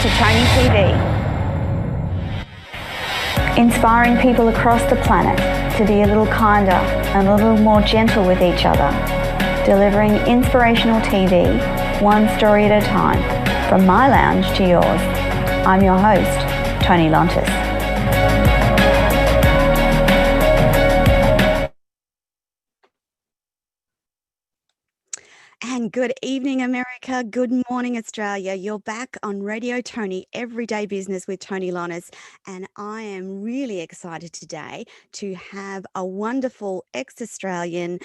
To Toni TV, inspiring people across the planet to be a little kinder and a little more gentle with each other, delivering inspirational TV, one story at a time, from my lounge to yours. I'm your host, Toni Lontis. And good evening, America. Good morning, Australia. You're back on Radio Toni Every Day Business with Toni Lontis. And I am really excited today to have a wonderful ex-Australian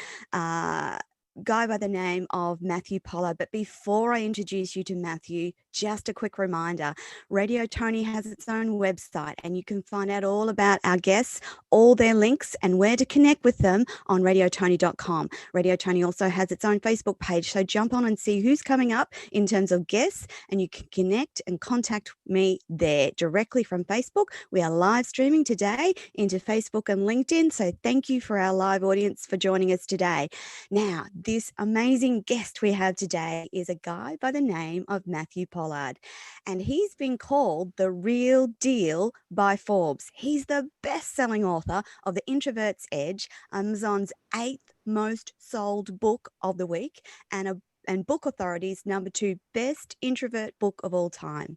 guy by the name of Matthew Pollard. But before I introduce you to Matthew, just a quick reminder, Radio Toni has its own website, and you can find out all about our guests, all their links and where to connect with them on radiotoni.com. Radio Toni also has its own Facebook page, so jump on and see who's coming up in terms of guests, and you can connect and contact me there directly from Facebook. We are live streaming today into Facebook and LinkedIn, so thank you for our live audience for joining us today. Now, this amazing guest we have today is a guy by the name of Matthew Pollard, and he's been called the real deal by Forbes. He's the best-selling author of The Introvert's Edge, Amazon's 8th most sold book of the week, and Book Authority's #2 best introvert book of all time.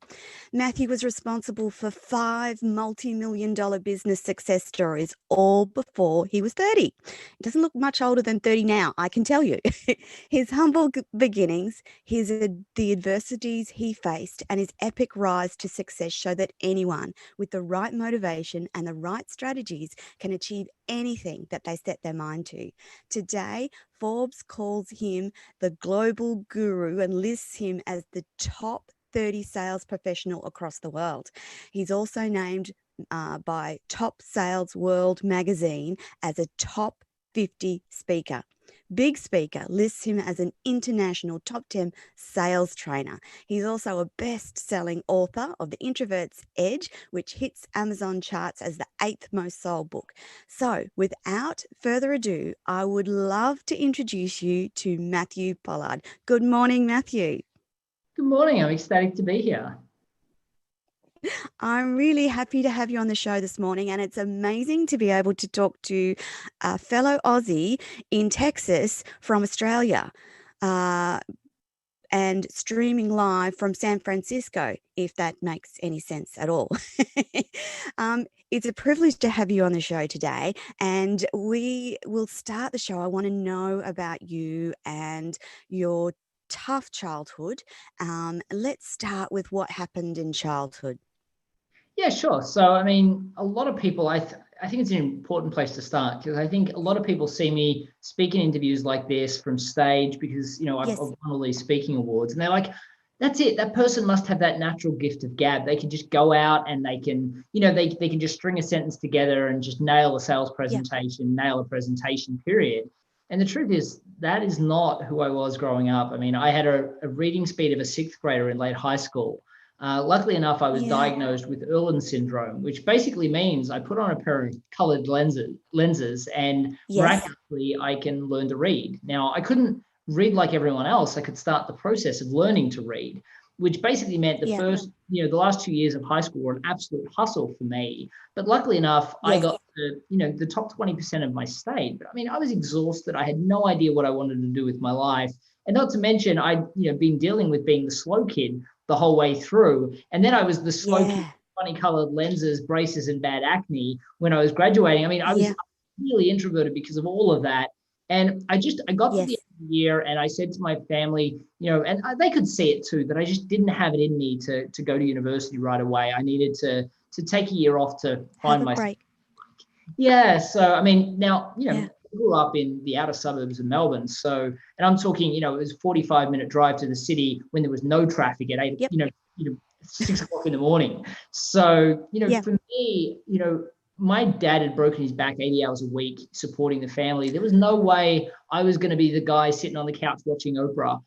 Matthew was responsible for 5 multi-million-dollar business success stories, all before he was 30. He doesn't look much older than 30 now, I can tell you. His humble beginnings, the adversities he faced, and his epic rise to success show that anyone with the right motivation and the right strategies can achieve anything that they set their mind to. Today, Forbes calls him the global guru and lists him as the top 30 sales professional across the world. He's also named by Top Sales World magazine as a top 50 speaker. Big Speaker lists him as an international top 10 sales trainer. He's also a best-selling author of The Introvert's Edge, which hits Amazon charts as the 8th most sold book. So without further ado, I would love to introduce you to Matthew Pollard. Good morning, Matthew. Good morning. I'm ecstatic to be here. I'm really happy to have you on the show this morning, and it's amazing to be able to talk to a fellow Aussie in Texas from Australia and streaming live from San Francisco, if that makes any sense at all. It's a privilege to have you on the show today, and we will start the show. I want to know about you and your tough childhood. Let's start with what happened in childhood. Yeah, sure. So, I mean, a lot of people, I think it's an important place to start, because I think a lot of people see me speak in interviews like this from stage because, I've won all these speaking awards, and they're like, that's it. That person must have that natural gift of gab. They can just go out and they can, they can just string a sentence together and just nail a sales presentation, nail a presentation, period. And the truth is, that is not who I was growing up. I mean, I had a reading speed of a 6th grader in late high school. Luckily enough, I was diagnosed with Irlen syndrome, which basically means I put on a pair of colored lenses and miraculously I can learn to read. Now, I couldn't read like everyone else. I could start the process of learning to read, which basically meant the first, the last 2 years of high school were an absolute hustle for me. But luckily enough, I got to, the top 20% of my state. But I mean, I was exhausted. I had no idea what I wanted to do with my life. And not to mention, I'd been dealing with being the slow kid the whole way through. And then I was the slow kid, funny colored lenses, braces, and bad acne when I was graduating. I mean, I was really introverted because of all of that. And I got to the end of the year and I said to my family, and they could see it too, that I just didn't have it in me to go to university right away. I needed to take a year off to find myself. Break. Yeah. So, I mean, now, I grew up in the outer suburbs of Melbourne. So, and I'm talking, it was a 45-minute drive to the city when there was no traffic at 8, 6 o'clock in the morning. So, Yeah. for me, my dad had broken his back 80 hours a week supporting the family. There was no way I was going to be the guy sitting on the couch watching Oprah,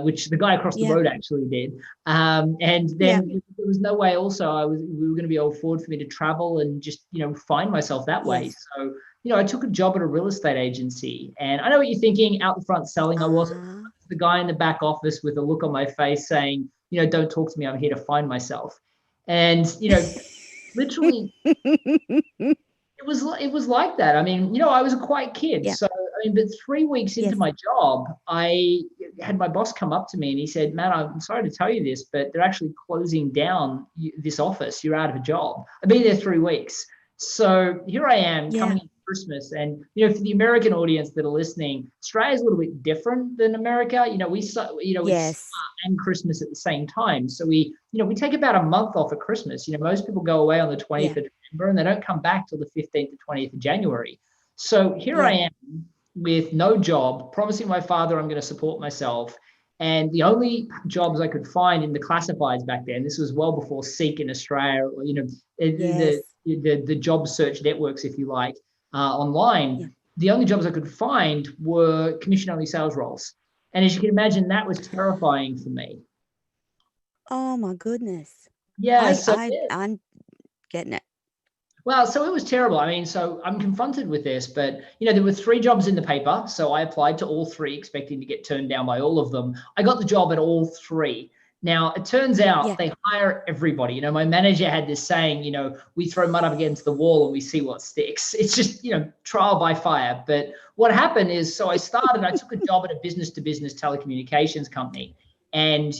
which the guy across the road actually did. And then there was no way also we were going to be able to afford for me to travel and just, find myself that way. So, I took a job at a real estate agency, and I know what you're thinking, out the front selling. I wasn't the guy in the back office with a look on my face saying, don't talk to me, I'm here to find myself. And, literally, it was like that. I mean, I was a quiet kid. So, but 3 weeks into my job, I had my boss come up to me and he said, "Man, I'm sorry to tell you this, but they're actually closing down this office. You're out of a job." I've been there 3 weeks. So here I am coming into Christmas. And, for the American audience that are listening, Australia is a little bit different than America. It's summer and Christmas at the same time. So we take about a month off at Christmas. Most people go away on the 20th of December and they don't come back till the 15th to 20th of January. So here I am with no job, promising my father I'm going to support myself. And the only jobs I could find in the classifieds back then, this was well before Seek in Australia, or, the job search networks, if you like, online, the only jobs I could find were commission-only sales roles. And as you can imagine, that was terrifying for me. Oh, my goodness. Yeah. I'm getting it. Well, so it was terrible. I mean, so I'm confronted with this, but, there were 3 jobs in the paper. So I applied to all 3, expecting to get turned down by all of them. I got the job at all 3. Now, it turns out they hire everybody. My manager had this saying, we throw mud up against the wall and we see what sticks. It's just, trial by fire. But what happened is, so I took a job at a business-to-business telecommunications company. And,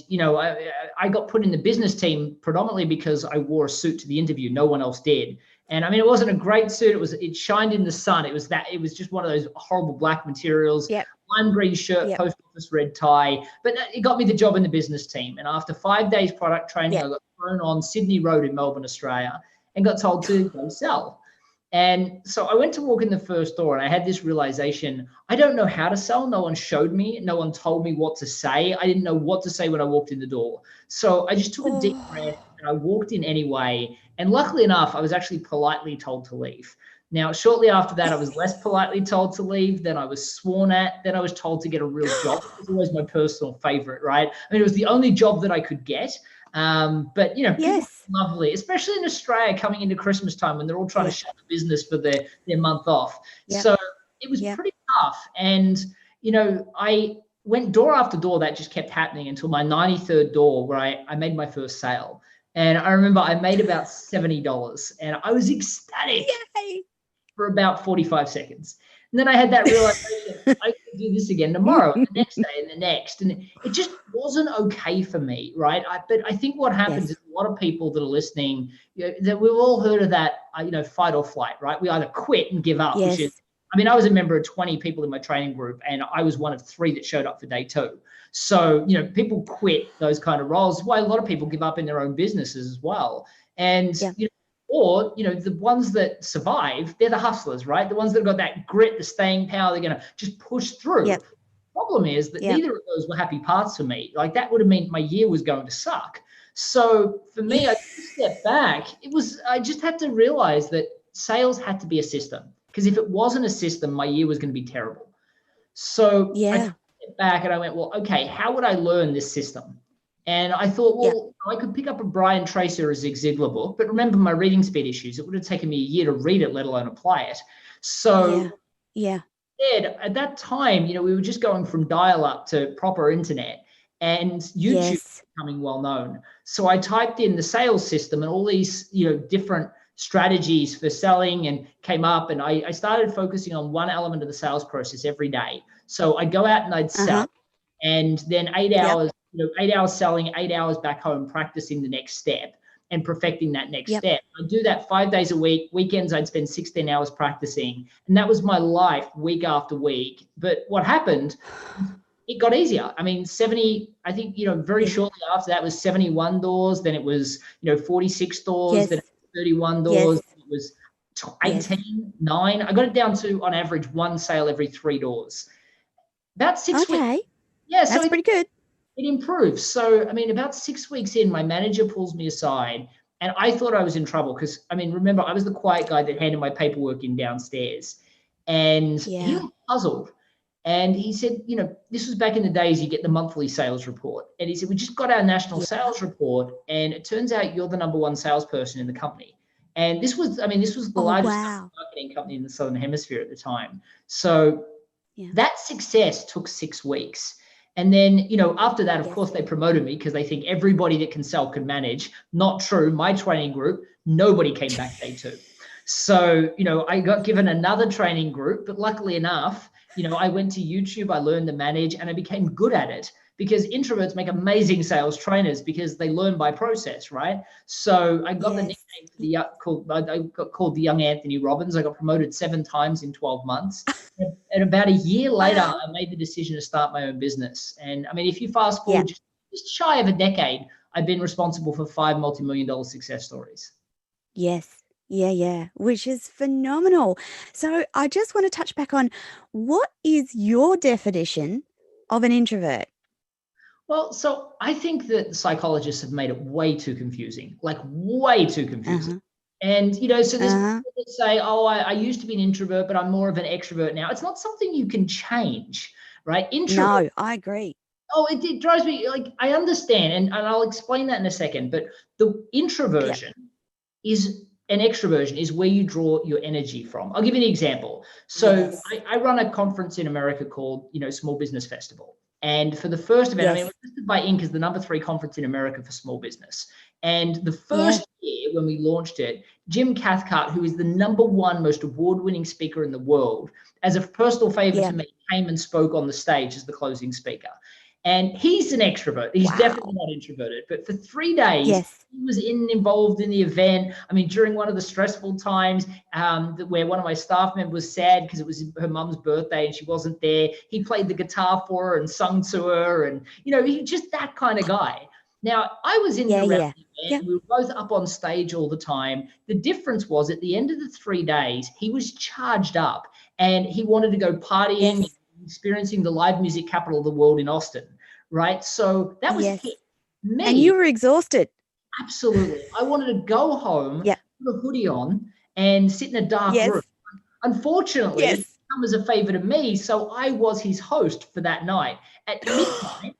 I got put in the business team predominantly because I wore a suit to the interview. No one else did. And I mean, it wasn't a great suit. It shined in the sun. It was just one of those horrible black materials. Lime green shirt, post office red tie. But it got me the job in the business team. And after 5 days product training, I got thrown on Sydney Road in Melbourne, Australia, and got told to go sell. And so I went to walk in the first door and I had this realization, I don't know how to sell. No one showed me. No one told me what to say. I didn't know what to say when I walked in the door. So I just took a deep breath and I walked in anyway. And luckily enough, I was actually politely told to leave. Now, shortly after that, I was less politely told to leave. Then I was sworn at. Then I was told to get a real job. It was always my personal favorite, right? I mean, it was the only job that I could get. But, people lovely, especially in Australia coming into Christmas time when they're all trying to shut the business for their month off. So it was pretty tough. And, I went door after door. That just kept happening until my 93rd door where I made my first sale. And I remember I made about $70 and I was ecstatic for about 45 seconds. And then I had that realization, I could do this again tomorrow and the next day and the next. And it just wasn't okay for me, right? But I think what happens is a lot of people that are listening, that we've all heard of that, fight or flight, right? We either quit and give up, which is, I mean, I was a member of 20 people in my training group and I was one of 3 that showed up for day 2. So, people quit those kind of roles. Why a lot of people give up in their own businesses as well. And, or, the ones that survive, they're the hustlers, right? The ones that have got that grit, the staying power, they're going to just push through. The problem is that neither of those were happy paths for me. Like that would have meant my year was going to suck. So for me, I took a step back. I just had to realize that sales had to be a system. Because if it wasn't a system, my year was going to be terrible. So I took a step back and I went, well, okay, how would I learn this system? And I thought, well, I could pick up a Brian Tracy or a Zig Ziglar book, but remember my reading speed issues. It would have taken me a year to read it, let alone apply it. So instead, at that time, we were just going from dial-up to proper internet, and YouTube was becoming well known. So I typed in the sales system and all these, different strategies for selling and came up, and I started focusing on one element of the sales process every day. So I'd go out and I'd sell, and then 8 hours, 8 hours selling, 8 hours back home practicing the next step and perfecting that next step. I'd do that 5 days a week. Weekends, I'd spend 16 hours practicing. And that was my life week after week. But what happened, it got easier. I mean, 70, I think, very shortly after that was 71 doors. Then it was, 46 doors. Then it was 31 doors. It was 18, 9. I got it down to, on average, 1 sale every 3 doors. About 6 weeks. Okay. Yeah. So that's pretty good. it improves. So, I mean, about 6 weeks in, my manager pulls me aside and I thought I was in trouble because, I mean, remember, I was the quiet guy that handed my paperwork in downstairs. And he Yeah. was puzzled. And he said, this was back in the days you get the monthly sales report. And he said, we just got our national Yeah. sales report. And it turns out you're the number one salesperson in the company. And this was the Oh, largest wow. marketing company in the Southern Hemisphere at the time. So Yeah. that success took 6 weeks. And then, after that, of Yes. course, they promoted me because they think everybody that can sell can manage. Not true. My training group, nobody came back day 2. So, I got given another training group, but luckily enough, I went to YouTube, I learned to manage, and I became good at it because introverts make amazing sales trainers because they learn by process, right? So I got the nickname I got called the young Anthony Robbins. I got promoted 7 times in 12 months. And about a year later, Wow. I made the decision to start my own business. And I mean, if you fast Yeah. forward just shy of a decade, I've been responsible for 5 multi-million-dollar success stories. Yes. Yeah, which is phenomenal. So I just want to touch back on, what is your definition of an introvert? Well, so I think that psychologists have made it way too confusing, like way too confusing. Uh-huh. And, so there's Uh-huh. people that say, oh, I used to be an introvert, but I'm more of an extrovert now. It's not something you can change, right? No, I agree. Oh, it drives me, like, I understand, and I'll explain that in a second, but the Yeah. introversion is an extroversion is where you draw your energy from. I'll give you an example. So Yes. I run a conference in America called, Small Business Festival. And for the first event, I mean, Yes. it was listed by Inc. as the number 3 conference in America for small business. And the Yeah. first year when we launched it, Jim Cathcart, who is the number 1 most award-winning speaker in the world, as a personal favor Yeah. to me, came and spoke on the stage as the closing speaker. And he's an extrovert. He's definitely not introverted. But for 3 days, Yes. he was involved in the event. I mean, during one of the stressful times where one of my staff members was sad because it was her mum's birthday and she wasn't there, he played the guitar for her and sung to her. And, he's just that kind of guy. Now, I was in and around the event. Yeah. We were both up on stage all the time. The difference was at the end of the 3 days, he was charged up and he wanted to go partying, Yes. experiencing the live music capital of the world in Austin, right? So that was Yes. it. And you were exhausted. Absolutely. I wanted to go home, put a hoodie on, and sit in a dark room. Unfortunately, it came as a favor to me, so I was his host for that night. At midnight,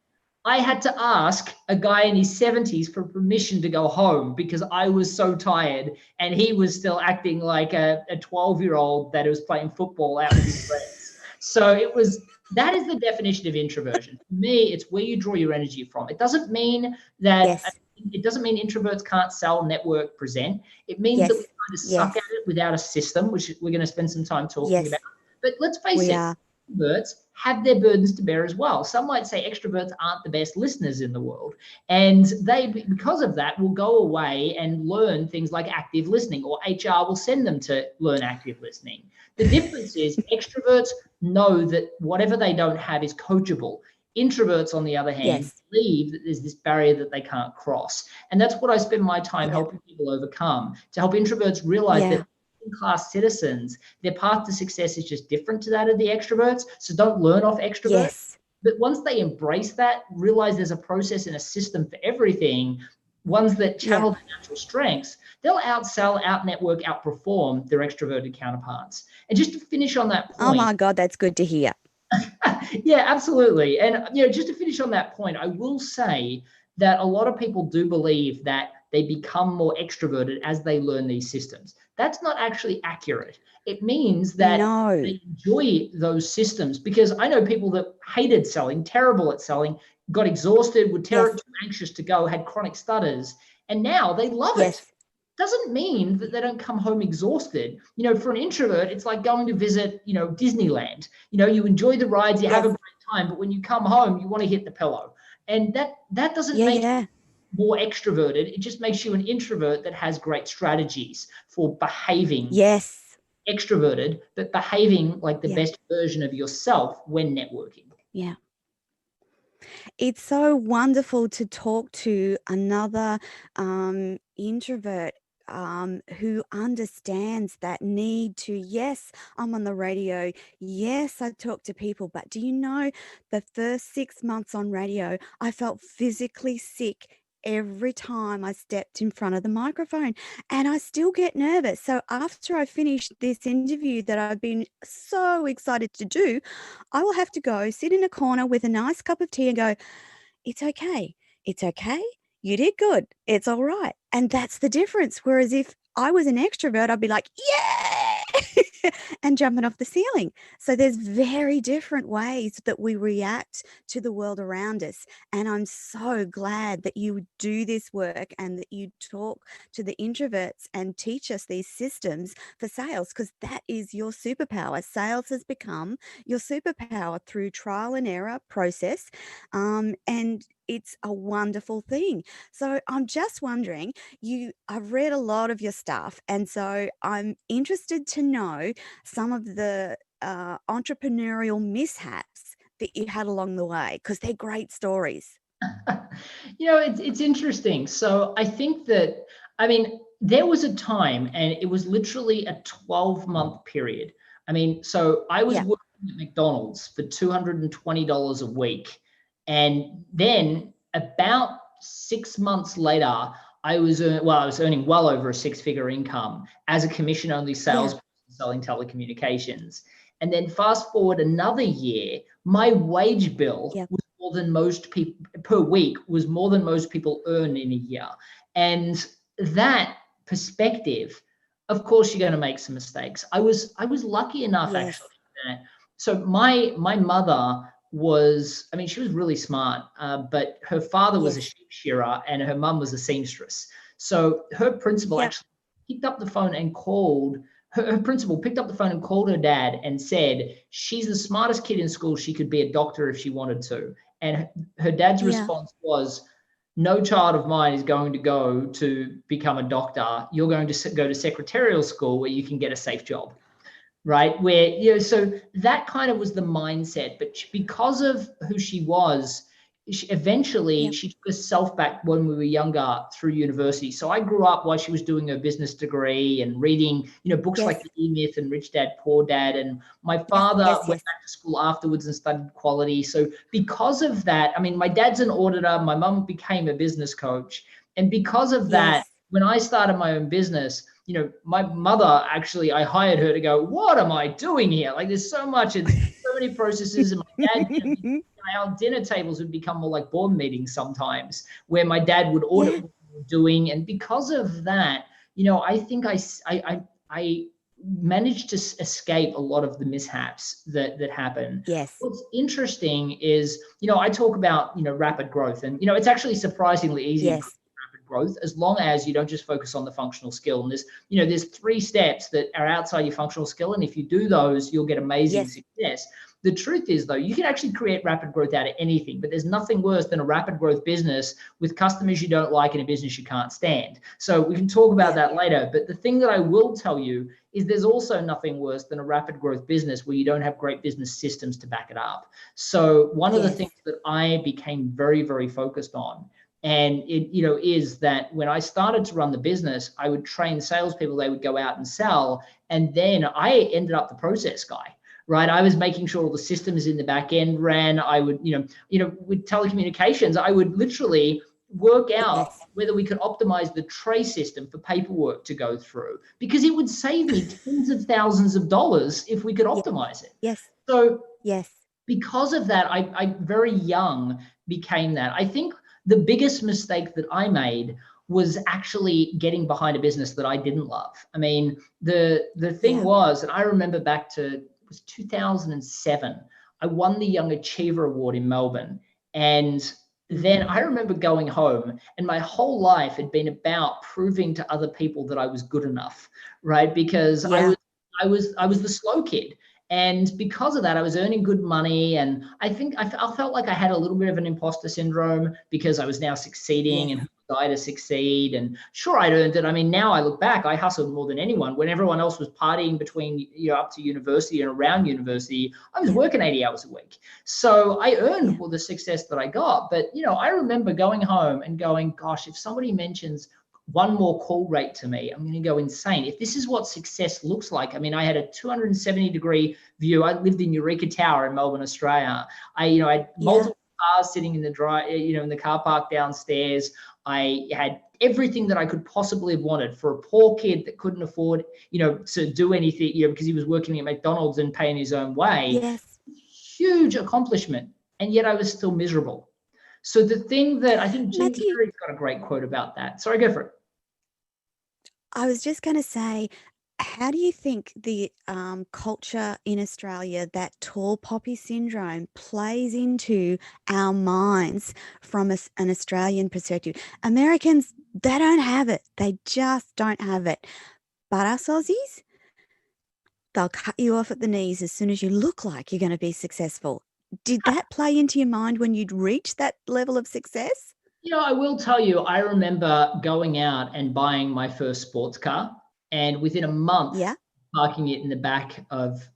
I had to ask a guy in his 70s for permission to go home because I was so tired and he was still acting like a 12-year-old that was playing football out with his friends. So that is the definition of introversion. For me, it's where you draw your energy from. It doesn't mean that introverts can't sell, network, present. It means that we kind of suck at it without a system, which we're going to spend some time talking about. But let's face it, introverts have their burdens to bear as well. Some might say extroverts aren't the best listeners in the world. And they, because of that, will go away and learn things like active listening, or HR will send them to learn active listening. The difference is extroverts know that whatever they don't have is coachable. Introverts, on the other hand, believe that there's this barrier that they can't cross. And that's what I spend my time helping people overcome, to help introverts realize that class citizens, their path to success is just different to that of the extroverts. So don't learn off extroverts. But once they embrace that, realize there's a process and a system for everything, ones that channel their natural strengths, they'll outsell, out-network, outperform their extroverted counterparts. And just to finish on that point. Oh my God, that's good to hear. Yeah, absolutely. And, just to finish on that point, I will say that a lot of people do believe that they become more extroverted as they learn these systems. That's not actually accurate. It means that they enjoy those systems, because I know people that hated selling, terrible at selling, got exhausted, were too anxious to go, had chronic stutters, and now they love it. Doesn't mean that they don't come home exhausted. For an introvert, it's like going to visit, Disneyland. You enjoy the rides, you have a great time, but when you come home, you want to hit the pillow. And that doesn't make you more extroverted. It just makes you an introvert that has great strategies for behaving extroverted, but behaving like the best version of yourself when networking. Yeah. It's so wonderful to talk to another introvert who understands that need to, yes, I'm on the radio. Yes, I talk to people, but do you know the first 6 months on radio, I felt physically sick every time I stepped in front of the microphone, and I still get nervous. So after I finish this interview that I've been so excited to do, I will have to go sit in a corner with a nice cup of tea and go, it's okay. It's okay. You did good. It's all right. And that's the difference. Whereas if I was an extrovert, I'd be like, yeah, and jumping off the ceiling. So there's very different ways that we react to the world around us. And I'm so glad that you do this work and that you talk to the introverts and teach us these systems for sales, because that is your superpower. Sales has become your superpower through trial and error process. And it's a wonderful thing. So I'm just wondering, I've read a lot of your stuff, and so I'm interested to know some of the entrepreneurial mishaps that you had along the way, because they're great stories. It's interesting. So I think that, I mean, there was a time, and it was literally a 12-month period. I mean, so I was working at McDonald's for $220 a week. And then about 6 months later, I was earning well over a six-figure income as a commission-only salesperson selling telecommunications. And then fast forward another year, my wage bill was more than most people per week, was more than most people earn in a year. And that perspective, of course, you're going to make some mistakes. I was lucky enough actually that, so my mother was, I mean, she was really smart, but her father was a sheep shearer and her mum was a seamstress. So her principal actually picked up the phone and called, her principal picked up the phone and called her dad and said, she's the smartest kid in school. She could be a doctor if she wanted to. And her dad's response was, no child of mine is going to go to become a doctor. You're going to go to secretarial school where you can get a safe job. Right, where, so that kind of was the mindset. But because of who she was, eventually she took herself back when we were younger through university. So I grew up while she was doing her business degree and reading, books like The E-Myth and Rich Dad, Poor Dad. And my father went back to school afterwards and studied quality. So because of that, I mean, my dad's an auditor. My mum became a business coach. And because of that, when I started my own business, my mother, actually, I hired her to go, what am I doing here? Like, there's so much, and so many processes. And my dad, our dinner tables would become more like board meetings sometimes, where my dad would audit what we were doing. And because of that, I think I managed to escape a lot of the mishaps that happen. What's interesting is, I talk about, rapid growth, and, it's actually surprisingly easy to growth, as long as you don't just focus on the functional skill. And there's 3 steps that are outside your functional skill. And if you do those, you'll get amazing success. The truth is, though, you can actually create rapid growth out of anything, but there's nothing worse than a rapid growth business with customers you don't like and a business you can't stand. So we can talk about that later. But the thing that I will tell you is there's also nothing worse than a rapid growth business where you don't have great business systems to back it up. So one of the things that I became very, very focused on, and it, is that when I started to run the business, I would train salespeople, they would go out and sell. And then I ended up the process guy, right? I was making sure all the systems in the back end ran. I would, with telecommunications, I would literally work out whether we could optimize the tray system for paperwork to go through, because it would save me tens of thousands of dollars if we could optimize it. So because of that, I very young became that. I think the biggest mistake that I made was actually getting behind a business that I didn't love. I mean, the thing was, and I remember back to, it was 2007, I won the Young Achiever Award in Melbourne. And then I remember going home, and my whole life had been about proving to other people that I was good enough, right? Because I was the slow kid. And because of that, I was earning good money. And I think I felt like I had a little bit of an imposter syndrome because I was now succeeding and who was I to succeed? And sure, I'd earned it. I mean, now I look back, I hustled more than anyone. When everyone else was partying between, up to university and around university, I was working 80 hours a week. So I earned all the success that I got. But, I remember going home and going, gosh, if somebody mentions one more call rate to me, I'm going to go insane. If this is what success looks like, I mean, I had a 270-degree view. I lived in Eureka Tower in Melbourne, Australia. I had multiple cars sitting in the in the car park downstairs. I had everything that I could possibly have wanted for a poor kid that couldn't afford, to do anything, because he was working at McDonald's and paying his own way. Yes. Huge accomplishment. And yet I was still miserable. So the thing that I think Jim Matthew, Carrey's got a great quote about that. Sorry, go for it. I was just going to say, how do you think the culture in Australia, that tall poppy syndrome, plays into our minds from an Australian perspective? Americans, they don't have it. They just don't have it. But us Aussies, they'll cut you off at the knees as soon as you look like you're going to be successful. Did that play into your mind when you'd reached that level of success? I will tell you, I remember going out and buying my first sports car, and within a month, parking it in the back of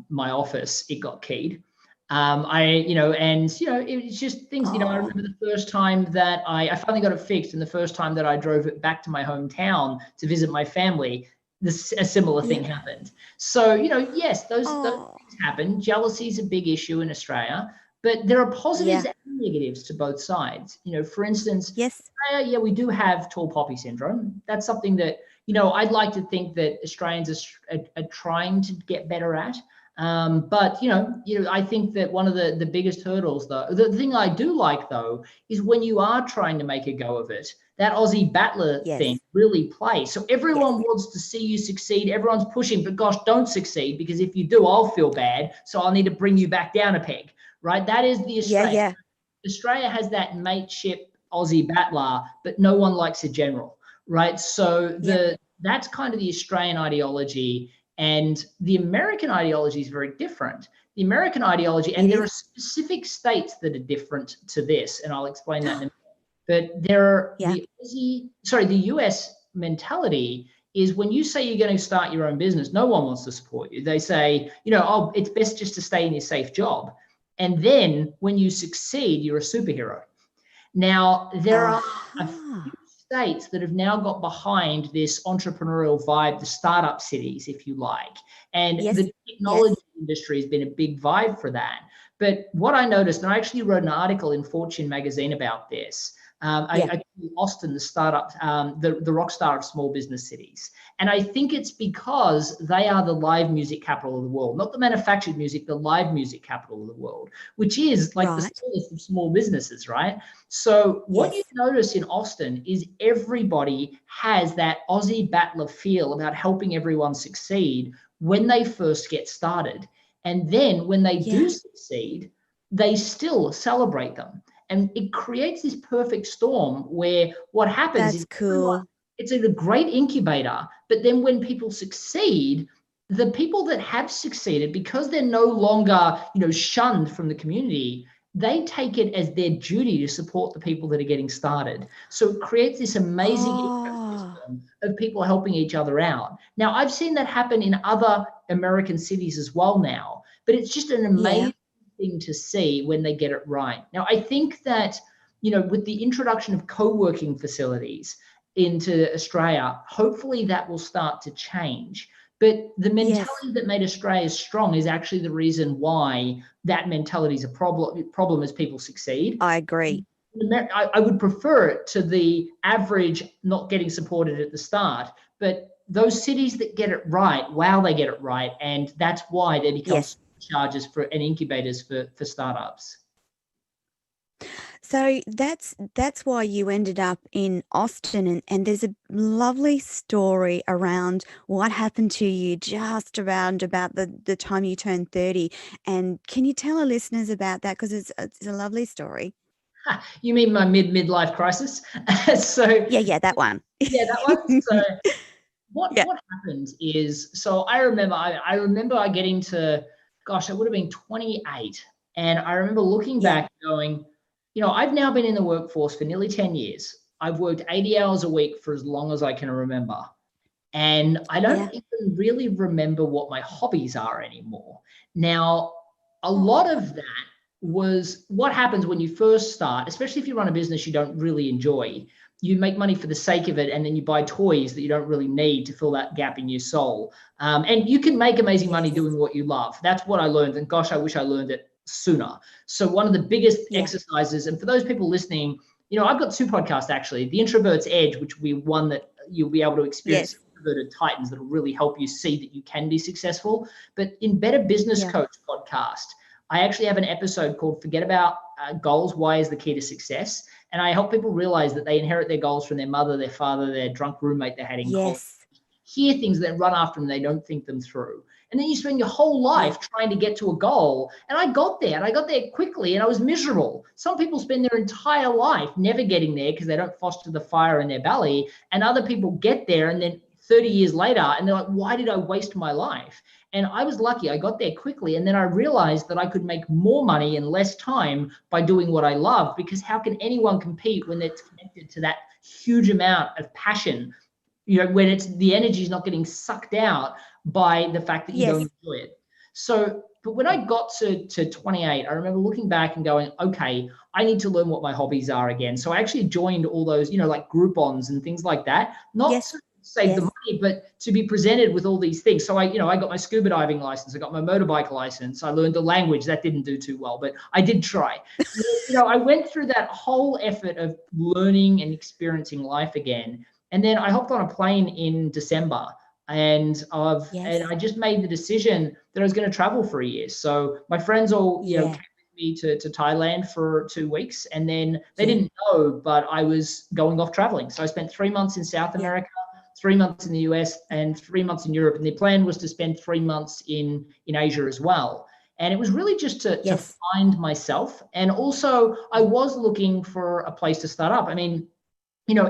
my office, it got keyed. It was just things, I remember the first time that I finally got it fixed, and the first time that I drove it back to my hometown to visit my family, a similar thing happened. So, yes, those things happen. Jealousy is a big issue in Australia. But there are positives and negatives to both sides. For instance, Australia, we do have tall poppy syndrome. That's something that, I'd like to think that Australians are trying to get better at. But I think that one of the biggest hurdles, though, the thing I do like, though, is when you are trying to make a go of it, that Aussie battler thing really plays. So everyone wants to see you succeed. Everyone's pushing, but gosh, don't succeed, because if you do, I'll feel bad. So I'll need to bring you back down a peg. Right, that is the Australia. Australia has that mateship Aussie battler, but no one likes a general, right? So that's kind of the Australian ideology, and the American ideology is very different. The American ideology, and there are specific states that are different to this, and I'll explain that in a minute. But the US mentality is when you say you're going to start your own business, no one wants to support you. They say, it's best just to stay in your safe job. And then when you succeed, you're a superhero. Now, there are a few states that have now got behind this entrepreneurial vibe, the startup cities, if you like. And the technology industry has been a big vibe for that. But what I noticed, and I actually wrote an article in Fortune magazine about this, I call Austin the startup, the rock star of small business cities. And I think it's because they are the live music capital of the world, not the manufactured music, the live music capital of the world, which is like the smallest of small businesses, right? So what you notice in Austin is everybody has that Aussie battler feel about helping everyone succeed when they first get started. And then when they do succeed, they still celebrate them. And it creates this perfect storm where what happens is it's a great incubator, but then when people succeed, the people that have succeeded, because they're no longer, shunned from the community, they take it as their duty to support the people that are getting started. So it creates this amazing ecosystem of people helping each other out. Now, I've seen that happen in other American cities as well now, but it's just an amazing thing to see when they get it right. Now, I think that, with the introduction of co-working facilities into Australia, hopefully that will start to change. But the mentality that made Australia strong is actually the reason why that mentality is a problem as people succeed. I agree. I would prefer it to the average not getting supported at the start, but those cities that get it right, they get it right. And that's why they become charges for and incubators for startups. So that's why you ended up in Austin, and there's a lovely story around what happened to you just around about the time you turned 30. And can you tell our listeners about that? Because it's a lovely story. You mean my midlife crisis? So that one. That one. So what happened is, so I remember getting to, gosh, I would have been 28. And I remember looking back going, I've now been in the workforce for nearly 10 years. I've worked 80 hours a week for as long as I can remember. And I don't even really remember what my hobbies are anymore. Now, a lot of that was what happens when you first start, especially if you run a business you don't really enjoy. you make money for the sake of it, and then you buy toys that you don't really need to fill that gap in your soul. And you can make amazing money doing what you love. That's what I learned. And gosh, I wish I learned it sooner. So one of the biggest exercises, and for those people listening, I've got 2 podcasts actually, the Introverts Edge, which will be one that you'll be able to experience introverted titans that'll really help you see that you can be successful. But in Better Business Coach podcast, I actually have an episode called Forget About Goals, Why is the Key to Success? And I help people realize that they inherit their goals from their mother, their father, their drunk roommate they had in college. Hear things that run after them, they don't think them through. And then you spend your whole life trying to get to a goal. And I got there, and I got there quickly, and I was miserable. Some people spend their entire life never getting there because they don't foster the fire in their belly. And other people get there, and then 30 years later, and they're like, why did I waste my life? And I was lucky. I got there quickly. And then I realized that I could make more money in less time by doing what I love, because how can anyone compete when it's connected to that huge amount of passion, when it's the energy is not getting sucked out by the fact that you don't enjoy it. So, but when I got to 28, I remember looking back and going, okay, I need to learn what my hobbies are again. So I actually joined all those, like Groupons and things like that, not to save the money, but to be presented with all these things. So I got my scuba diving license. I got my motorbike license. I learned the language. That didn't do too well, but I did try. I went through that whole effort of learning and experiencing life again. And then I hopped on a plane in December, and I just made the decision that I was going to travel for a year. So my friends all, came with me to Thailand for 2 weeks, and then they didn't know, but I was going off traveling. So I spent 3 months in South America, 3 months in the US, and 3 months in Europe. And the plan was to spend 3 months in Asia as well. And it was really just to find myself. And also I was looking for a place to start up. I mean,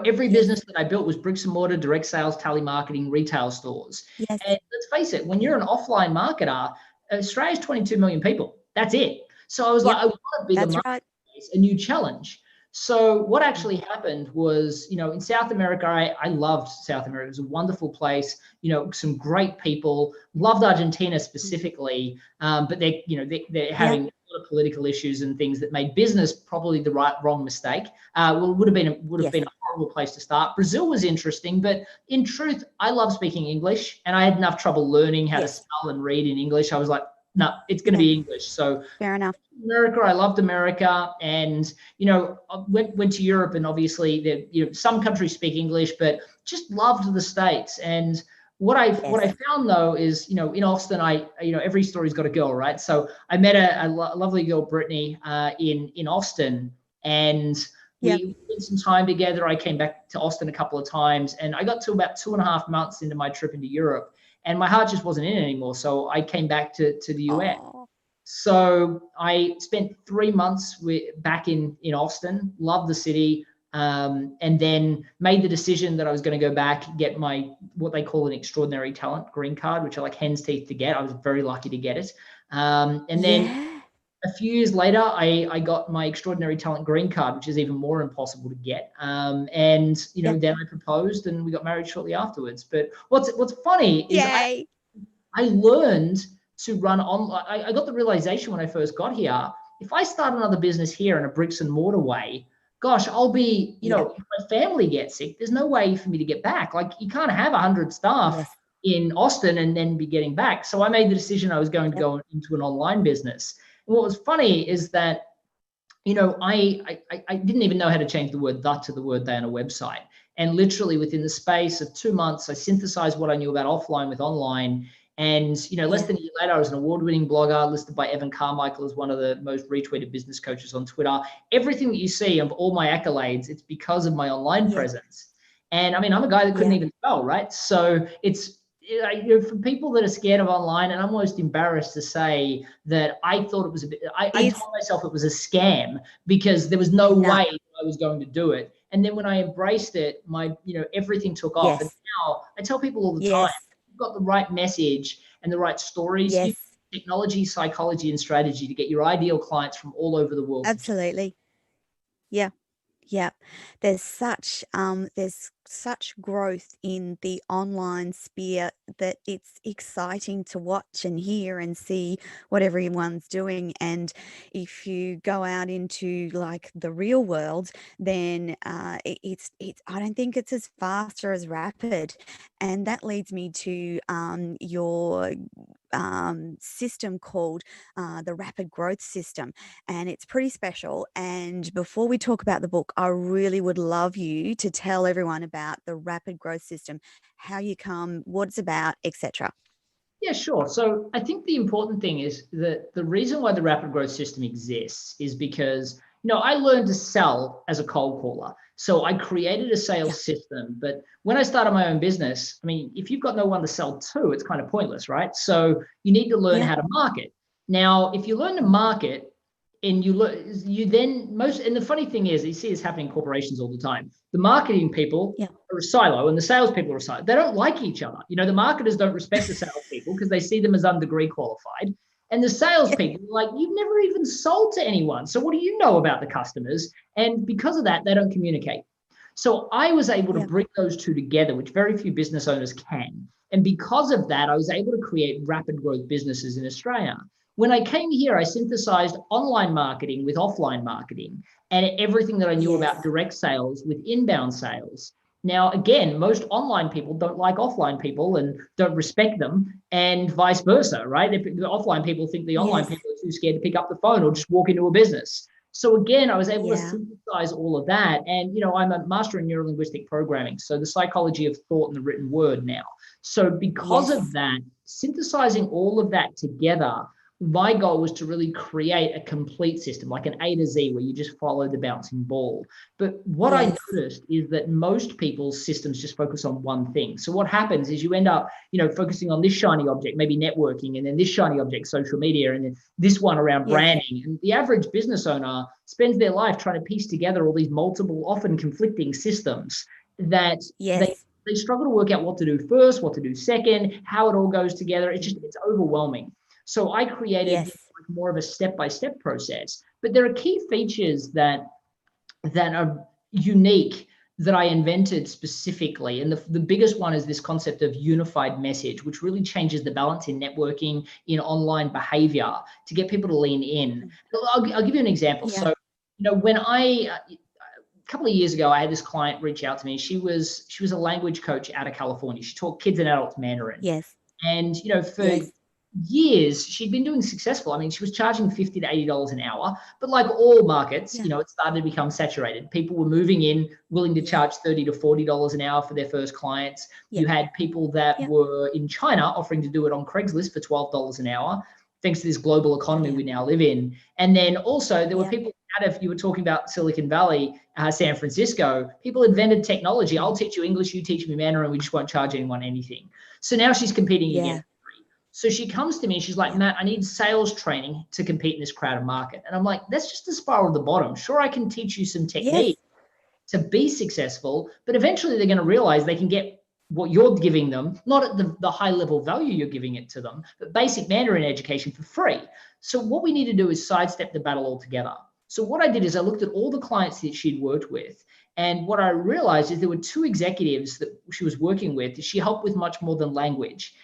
every business that I built was bricks and mortar, direct sales, telemarketing, retail stores. And let's face it, when you're an offline marketer, Australia's 22 million people. That's it. So I was like, I want a bigger marketplace, a new challenge. So what actually happened was, in South America, I loved South America. It was a wonderful place, some great people. Loved Argentina specifically, but they're having a lot of political issues and things that made business probably the wrong mistake. It would have been a horrible place to start. Brazil was interesting, but in truth, I love speaking English, and I had enough trouble learning how to spell and read in English. I was like, no, it's going to be English. So fair enough. America, I loved America, and I went to Europe, and obviously some countries speak English, but just loved the States. And what I found though is, in Austin, every story's got a girl, right? So I met a lovely girl, Brittany, in Austin, and we spent some time together. I came back to Austin a couple of times, and I got to about 2.5 months into my trip into Europe, and my heart just wasn't in it anymore. So I came back to the US. So I spent 3 months back in Austin, loved the city, and then made the decision that I was going to go back, get my, what they call an extraordinary talent green card, which are like hen's teeth to get. I was very lucky to get it. And then a few years later, I got my extraordinary talent green card, which is even more impossible to get. And then I proposed, and we got married shortly afterwards. But what's funny is I learned to run online. I got the realization when I first got here, if I start another business here in a bricks and mortar way, gosh, I'll be, if my family gets sick, there's no way for me to get back. Like, you can't have 100 staff in Austin and then be getting back. So I made the decision I was going to go into an online business. And what was funny is that, I didn't even know how to change the word "the" to the word "they" on a website. And literally within the space of 2 months, I synthesized what I knew about offline with online. And, less than a year later, I was an award-winning blogger listed by Evan Carmichael as one of the most retweeted business coaches on Twitter. Everything that you see of all my accolades, it's because of my online presence. And I mean, I'm a guy that couldn't even spell, right? So it's, for people that are scared of online, and I'm almost embarrassed to say that I thought it was I told myself it was a scam, because there was no way I was going to do it. And then when I embraced it, everything took off. And now I tell people all the time, you've got the right message and the right stories, you technology, psychology, and strategy to get your ideal clients from all over the world. Absolutely. Yeah. Yep. There's such growth in the online sphere that it's exciting to watch and hear and see what everyone's doing. And if you go out into like the real world, then it's I don't think it's as fast or as rapid. And that leads me to your system called the rapid growth system, and it's pretty special. And before we talk about the book, I really would love you to tell everyone about the rapid growth system, how you come, what it's about, etc. Yeah, sure. So I think the important thing is that the reason why the rapid growth system exists is because, I learned to sell as a cold caller. So I created a Yeah. sales system. But when I started my own business, I mean, if you've got no one to sell to, it's kind of pointless, right? So you need to learn Yeah. how to market. Now, if you learn to market, and you then most, and the funny thing is, you see this happening in corporations all the time. The marketing people Yeah. are a silo and the salespeople are a silo. They don't like each other. The marketers don't respect the salespeople because they see them as undegree qualified. And the salespeople are like, you've never even sold to anyone. So what do you know about the customers? And because of that, they don't communicate. So I was able to Yeah. bring those two together, which very few business owners can. And because of that, I was able to create rapid growth businesses in Australia. When I came here, I synthesized online marketing with offline marketing and everything that I knew Yes. about direct sales with inbound sales. Now, again, most online people don't like offline people and don't respect them, and vice versa, right? The offline people think the online Yes. people are too scared to pick up the phone or just walk into a business. So again, I was able to Yeah. synthesize all of that. And, I'm a master in neurolinguistic programming, so the psychology of thought and the written word now. So because Yes. of that, synthesizing all of that together, my goal was to really create a complete system, like an A to Z, where you just follow the bouncing ball. But what I Yes. noticed is that most people's systems just focus on one thing. So what happens is you end up, focusing on this shiny object, maybe networking, and then this shiny object, social media, and then this one around Yes. branding. And the average business owner spends their life trying to piece together all these multiple, often conflicting systems that Yes. they struggle to work out what to do first, what to do second, how it all goes together. It's overwhelming. So I created Yes. more of a step-by-step process. But there are key features that are unique that I invented specifically. And the biggest one is this concept of unified message, which really changes the balance in networking, in online behavior to get people to lean in. I'll give you an example. Yeah. So, when a couple of years ago, I had this client reach out to me. She was a language coach out of California. She taught kids and adults Mandarin. Yes. And, for Yes. years, she'd been doing successful. I mean, she was charging $50 to $80 an hour, but like all markets, Yeah. it started to become saturated. People were moving in, willing to charge $30 to $40 an hour for their first clients. Yeah. You had people that Yeah. were in China offering to do it on Craigslist for $12 an hour, thanks to this global economy we now live in. And then also there were people out of, you were talking about Silicon Valley, San Francisco, people invented technology. I'll teach you English, you teach me Mandarin, we just won't charge anyone anything. So now she's competing again. So she comes to me and she's like, Matt, I need sales training to compete in this crowded market. And I'm like, that's just the spiral at the bottom. Sure, I can teach you some technique to be successful, but eventually they're going to realize they can get what you're giving them, not at the high level value you're giving it to them, but basic Mandarin education for free. So what we need to do is sidestep the battle altogether. So what I did is I looked at all the clients that she'd worked with. And what I realized is there were two executives that she was working with. She helped with much more than language.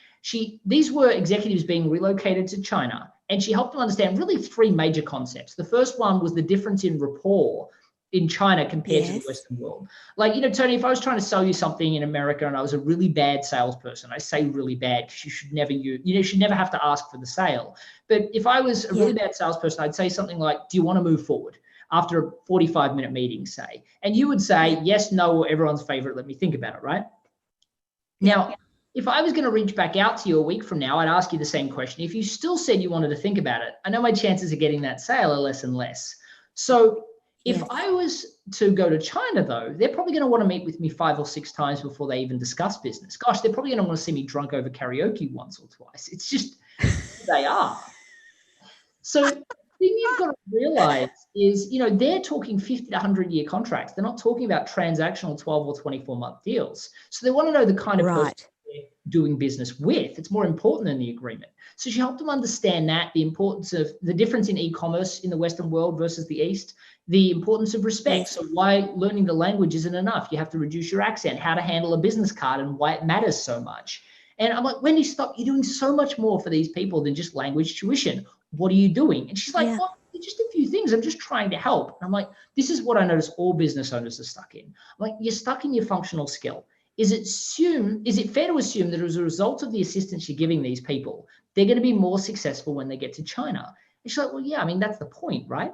These were executives being relocated to China, and she helped them understand really three major concepts. The first one was the difference in rapport in China compared to the Western world. Like, Toni, if I was trying to sell you something in America and I was a really bad salesperson, I say really bad because you should never have to ask for the sale. But if I was a really bad salesperson, I'd say something like, do you want to move forward? After a 45-minute meeting, say. And you would say, yes, no, or everyone's favorite, let me think about it, right? Now, if I was going to reach back out to you a week from now, I'd ask you the same question. If you still said you wanted to think about it, I know my chances of getting that sale are less and less. So if I was to go to China, though, they're probably going to want to meet with me 5 or 6 times before they even discuss business. Gosh, they're probably going to want to see me drunk over karaoke once or twice. It's just who they are. So the thing you've got to realize is, they're talking 50 to 100-year contracts. They're not talking about transactional 12 or 24-month deals. So they want to know the kind of person they're doing business with. It's more important than the agreement. So she helped them understand that, the importance of the difference in e-commerce in the Western world versus the East, the importance of respect. Yes. So why learning the language isn't enough. You have to reduce your accent, how to handle a business card and why it matters so much. And I'm like, Wendy, stop. You're doing so much more for these people than just language tuition. What are you doing? And she's like, well, just a few things. I'm just trying to help. And I'm like, this is what I notice all business owners are stuck in. I'm like, you're stuck in your functional skill. Is it fair to assume that as a result of the assistance you're giving these people, they're going to be more successful when they get to China? And she's like, well, yeah, I mean, that's the point, right?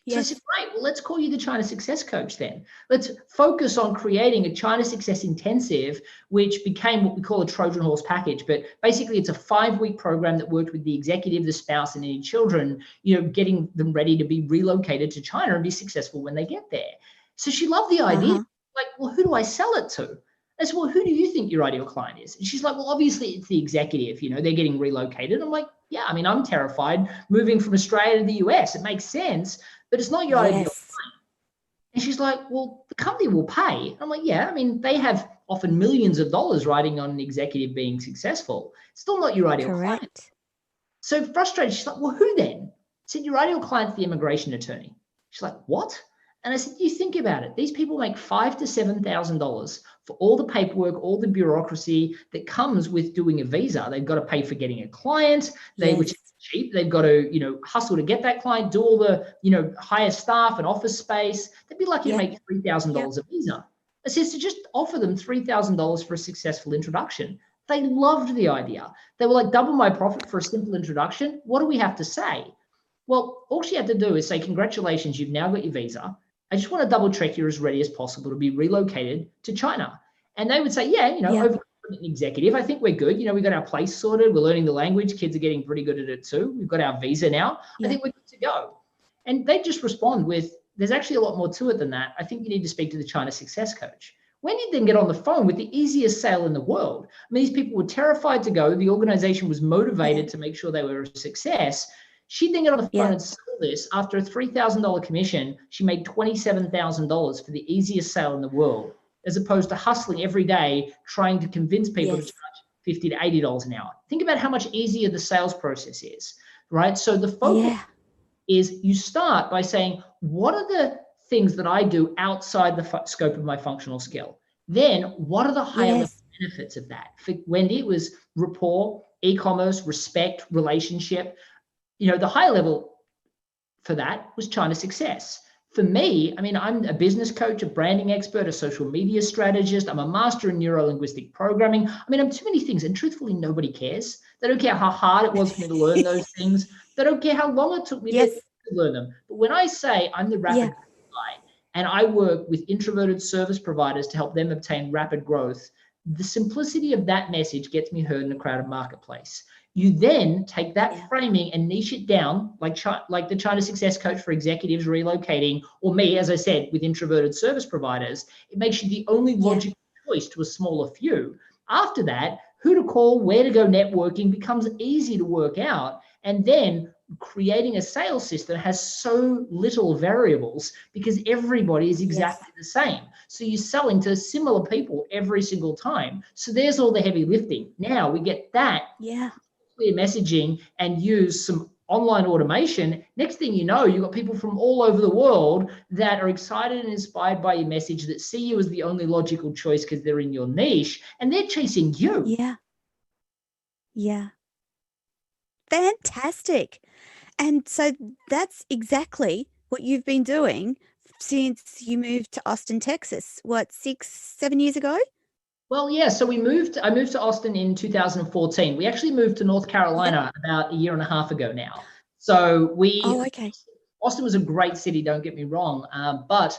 Yes. So I said, great, well, let's call you the China Success Coach then. Let's focus on creating a China Success Intensive, which became what we call a Trojan Horse package. But basically, it's a 5-week program that worked with the executive, the spouse, and any children, getting them ready to be relocated to China and be successful when they get there. So she loved the idea. Like, well, who do I sell it to? I said, well, who do you think your ideal client is? And she's like, well, obviously it's the executive, they're getting relocated. I'm like, yeah, I mean, I'm terrified moving from Australia to the US. It makes sense, but it's not your ideal client. And she's like, well, the company will pay. I'm like, yeah, I mean, they have often millions of dollars riding on an executive being successful. It's still not your ideal client. So frustrated, she's like, well, who then? I said, your ideal client's the immigration attorney. She's like, what? And I said, you think about it. These people make $5,000 to $7,000 for all the paperwork, all the bureaucracy that comes with doing a visa. They've got to pay for getting a client, which is cheap. They've got to, hustle to get that client, do all the, hire staff and office space. They'd be lucky to make $3,000 a visa. I said, so just offer them $3,000 for a successful introduction. They loved the idea. They were like, double my profit for a simple introduction. What do we have to say? Well, all she had to do is say, congratulations, you've now got your visa. I just want to double check you're as ready as possible to be relocated to China. And they would say, overconfident executive, I think we're good. We got our place sorted. We're learning the language. Kids are getting pretty good at it too. We've got our visa now. I think we're good to go. And they just respond with, there's actually a lot more to it than that. I think you need to speak to the China Success Coach. When you then get on the phone with the easiest sale in the world, I mean, these people were terrified to go. The organization was motivated to make sure they were a success. She then got on the phone and sold this. After a $3,000 commission, she made $27,000 for the easiest sale in the world, as opposed to hustling every day trying to convince people to charge $50 to $80 an hour. Think about how much easier the sales process is, right? So the focus is you start by saying, what are the things that I do outside the scope of my functional skill? Then what are the higher level benefits of that? For Wendy, it was rapport, e-commerce, respect, relationship. The higher level for that was China Success. For me, I mean, I'm a business coach, a branding expert, a social media strategist. I'm a master in neuro-linguistic programming. I mean, I'm too many things, and truthfully, nobody cares. They don't care how hard it was for me to learn those things. They don't care how long it took me to learn them. But when I say I'm the rapid guy, and I work with introverted service providers to help them obtain rapid growth, the simplicity of that message gets me heard in a crowded marketplace. You then take that framing and niche it down, like the China Success Coach for executives relocating, or me, as I said, with introverted service providers. It makes you the only logical choice to a smaller few. After that, who to call, where to go networking becomes easy to work out. And then creating a sales system has so little variables because everybody is exactly the same. So you're selling to similar people every single time. So there's all the heavy lifting. Now we get that clear messaging and use some online automation. Next thing you know, you've got people from all over the world that are excited and inspired by your message, that see you as the only logical choice because they're in your niche and they're chasing you. Yeah. Fantastic. And so that's exactly what you've been doing since you moved to Austin, Texas, 6-7 years ago? Well, yeah. So I moved to Austin in 2014. We actually moved to North Carolina about a year and a half ago now. So Austin was a great city, don't get me wrong. But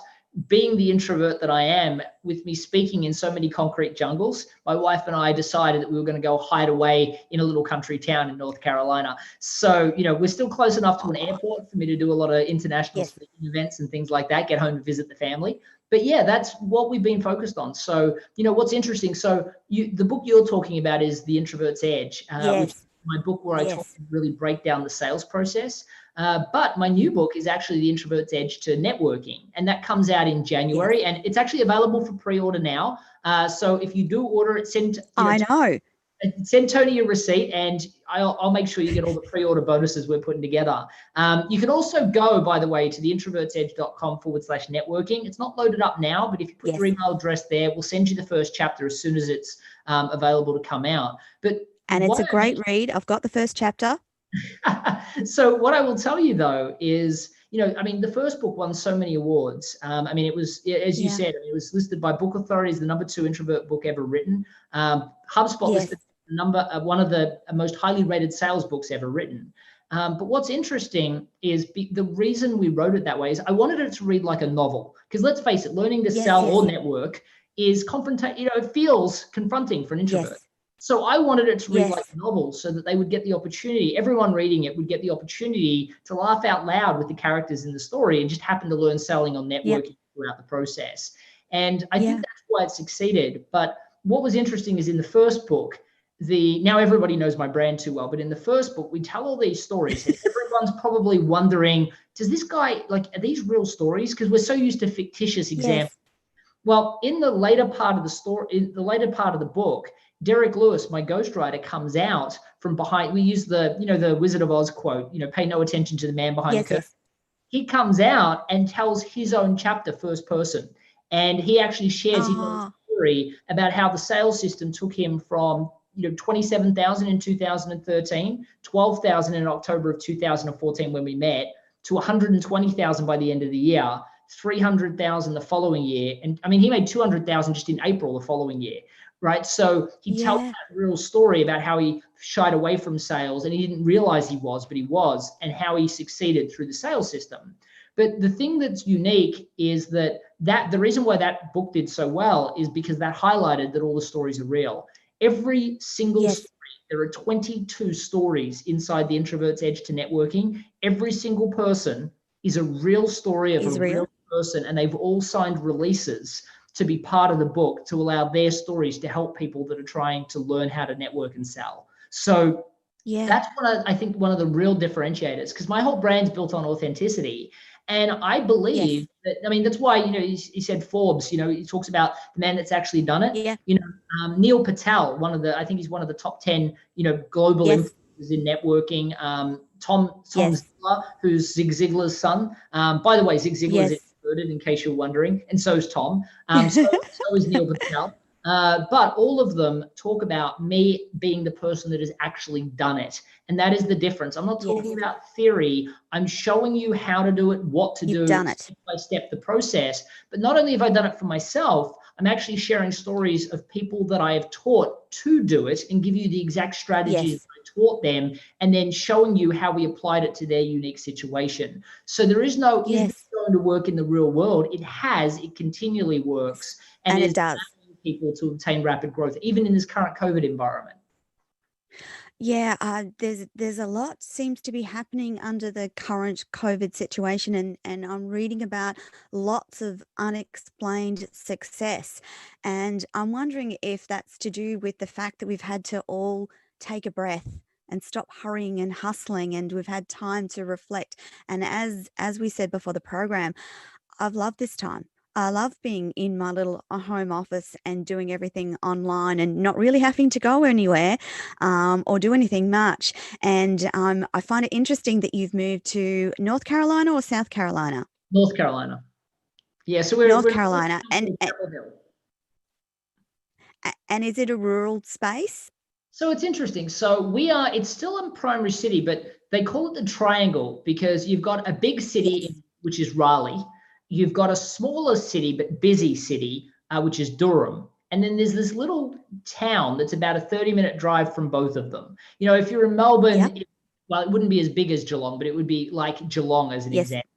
being the introvert that I am, with me speaking in so many concrete jungles, my wife and I decided that we were going to go hide away in a little country town in North Carolina. So, we're still close enough to an airport for me to do a lot of international speaking events and things like that, get home and visit the family. But yeah, that's what we've been focused on. So, what's interesting, so the book you're talking about is The Introvert's Edge, which my book where I talk Yes. to really break down the sales process. But my new book is actually the Introvert's Edge to Networking, and that comes out in January, Yes. and it's actually available for pre-order now. So if you do order it, I know. send Toni your receipt, and I'll make sure you get all the pre-order bonuses we're putting together. You can also go, by the way, to the introvertsedge.com/networking. It's not loaded up now, but if you put Yes. your email address there, we'll send you the first chapter as soon as it's available to come out. And it's a great read. I've got the first chapter. So what I will tell you though is, I mean, the first book won so many awards. I mean, it was, as you said, it was listed by Book Authority as the #2 introvert book ever written. HubSpot listed one of the most highly rated sales books ever written. But what's interesting is the reason we wrote it that way is I wanted it to read like a novel. Because let's face it, learning to sell or network is it feels confronting for an introvert. Yes. So I wanted it to read like a novel so that they would get the opportunity, everyone reading it would get the opportunity to laugh out loud with the characters in the story and just happen to learn selling or networking throughout the process. And I think that's why it succeeded. But what was interesting is in the first book, now everybody knows my brand too well, but in the first book, we tell all these stories and everyone's probably wondering, does this guy, are these real stories? Because we're so used to fictitious examples. Well, in the later part of the story, in the later part of the book, Derek Lewis, my ghostwriter, comes out from behind. We use the Wizard of Oz quote, pay no attention to the man behind the curtain. He comes out and tells his own chapter first person. And he actually shares his own story about how the sales system took him from 27,000 in 2013, 12,000 in October of 2014 when we met, to 120,000 by the end of the year, 300,000 the following year. And I mean, he made 200,000 just in April the following year. Right. So he tells that real story about how he shied away from sales and he didn't realize he was, but he was, and how he succeeded through the sales system. But the thing that's unique is that the reason why that book did so well is because that highlighted that all the stories are real. Every single story, there are 22 stories inside the Introvert's Edge to Networking. Every single person is a real story of a real person, and they've all signed releases to be part of the book to allow their stories to help people that are trying to learn how to network and sell. So that's I think one of the real differentiators, because my whole brand's built on authenticity. And I believe that, I mean, that's why, he said Forbes, he talks about the man that's actually done it. Neil Patel, I think he's one of the top 10, global influencers in networking. Tom Ziglar, who's Zig Ziglar's son. By the way, Zig Ziglar is in case you're wondering, and so is Tom. So is Neil Patel. But all of them talk about me being the person that has actually done it. And that is the difference. I'm not talking about theory. I'm showing you how to do it, what to do, step by step, the process. But not only have I done it for myself, I'm actually sharing stories of people that I have taught to do it and give you the exact strategies I taught them, and then showing you how we applied it to their unique situation. So there is no, is this going to work in the real world? It continually works. And it does. People to obtain rapid growth, even in this current COVID environment. There's a lot seems to be happening under the current COVID situation, and I'm reading about lots of unexplained success. And I'm wondering if that's to do with the fact that we've had to all take a breath and stop hurrying and hustling, and we've had time to reflect. And as we said before the program, I've loved this time. I love being in my little home office and doing everything online and not really having to go anywhere or do anything much. And I find it interesting that you've moved to North Carolina or South Carolina? North Carolina. Yeah, so we're North Carolina. And is it a rural space? So it's interesting. So it's still a primary city, but they call it the Triangle because you've got a big city, which is Raleigh. You've got a smaller city, but busy city, which is Durham. And then there's this little town that's about a 30-minute drive from both of them. If you're in Melbourne, it wouldn't be as big as Geelong, but it would be like Geelong as an example.